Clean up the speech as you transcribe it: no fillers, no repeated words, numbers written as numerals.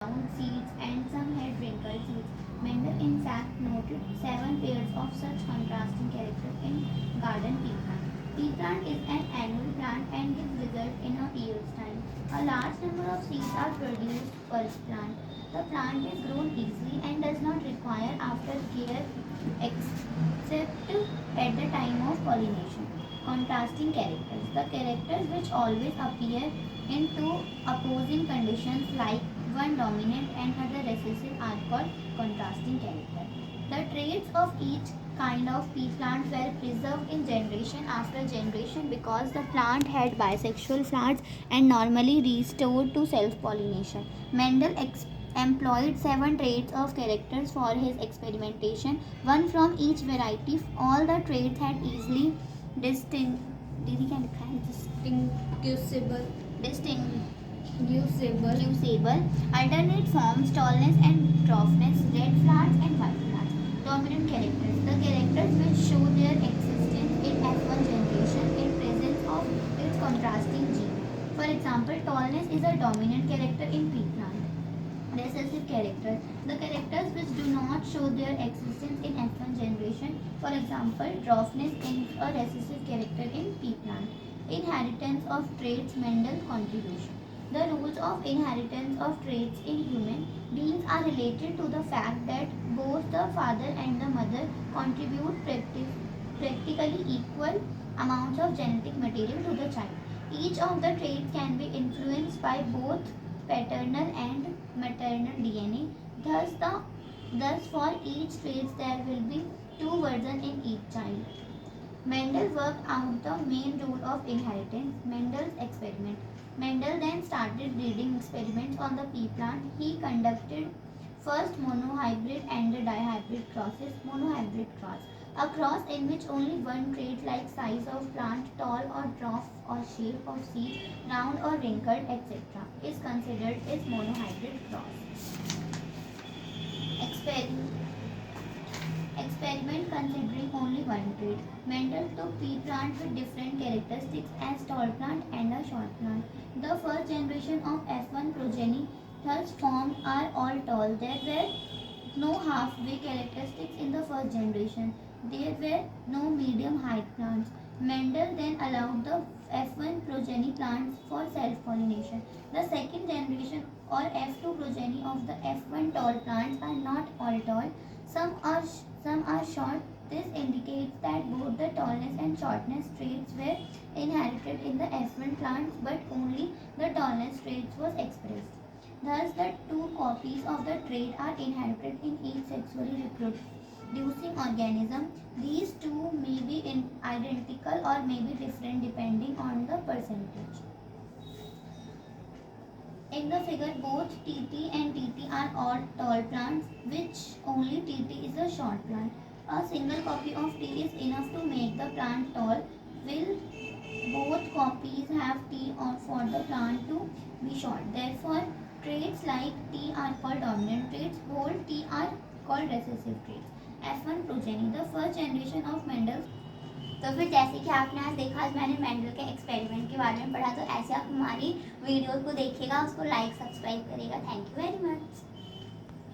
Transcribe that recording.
round seeds and some had wrinkled seeds. Mendel in fact noted 7 pairs of such contrasting characters in garden pea plant. Pea plant is an annual plant and gives result in a year's time. A large number of seeds are produced per plant. The plant is grown easily and does not require aftercare except at the time of pollination. Contrasting characters. The characters which always appear in two opposing conditions like one dominant and other recessive are called contrasting character. The traits of each kind of pea plant were preserved in generation after generation because the plant had bisexual flowers and normally restored to self-pollination. Mendel employed 7 traits of characters for his experimentation, one from each variety. All the traits had easily distinguishable distinguishable alternate forms, tallness and dwarfness, red flowers and white flowers. Dominant characters. The characters which show their existence in F1 generation in presence of its contrasting gene. For example, tallness is a dominant character in pea plant. Recessive character. The characters which do not show their existence in F1 generation. For example, dwarfness is a recessive character in pea plant. Inheritance of traits, Mendel contribution. The rules of inheritance of traits in human beings are related to the fact that both the father and the mother contribute practically equal amounts of genetic material to the child. Each of the traits can be influenced by both paternal and maternal DNA. Thus for each trait there will be 2 versions in each child. Mendel worked out the main rule of inheritance, Mendel's experiment. Mendel then started breeding experiments on the pea plant. He conducted first monohybrid and dihybrid crosses. Monohybrid cross, a cross in which only one trait like size of plant, tall or dwarf or shape of seed, round or wrinkled, etc. is considered as monohybrid cross. Experiment considering only one trait. Mendel took pea plant with different characteristics as tall plant and a short plant. The first generation of F1 progeny thus formed are all tall. There were no halfway characteristics in the first generation. There were no medium height plants. Mendel then allowed the F1 progeny plants for self-pollination. The second generation or F2 progeny of the F1 tall plants are not all tall. Some are short. This indicates that both the tallness and shortness traits were inherited in the F1 plants, but only the tallness traits was expressed. Thus, the 2 copies of the trait are inherited in each sexually reproducing organism. These two may be identical or may be different depending on the percentage. In the figure, both TT and TT are all tall plants, which only TT is a short plant. A single copy of T is enough to make the plant tall. Will both copies have T or for the plant to be short? Therefore, traits like T are called dominant traits, whole T are called recessive traits. F1 progeny, the first generation of Mendel. तो फिर जैसे कि आपने आज देखा, आज मैंने Mendel के एक्सपेरिमेंट के बारे में पढ़ा, तो ऐसे आप हमारी वीडियो को देखिएगा, उसको लाइक सब्सक्राइब करिएगा। Thank you very much.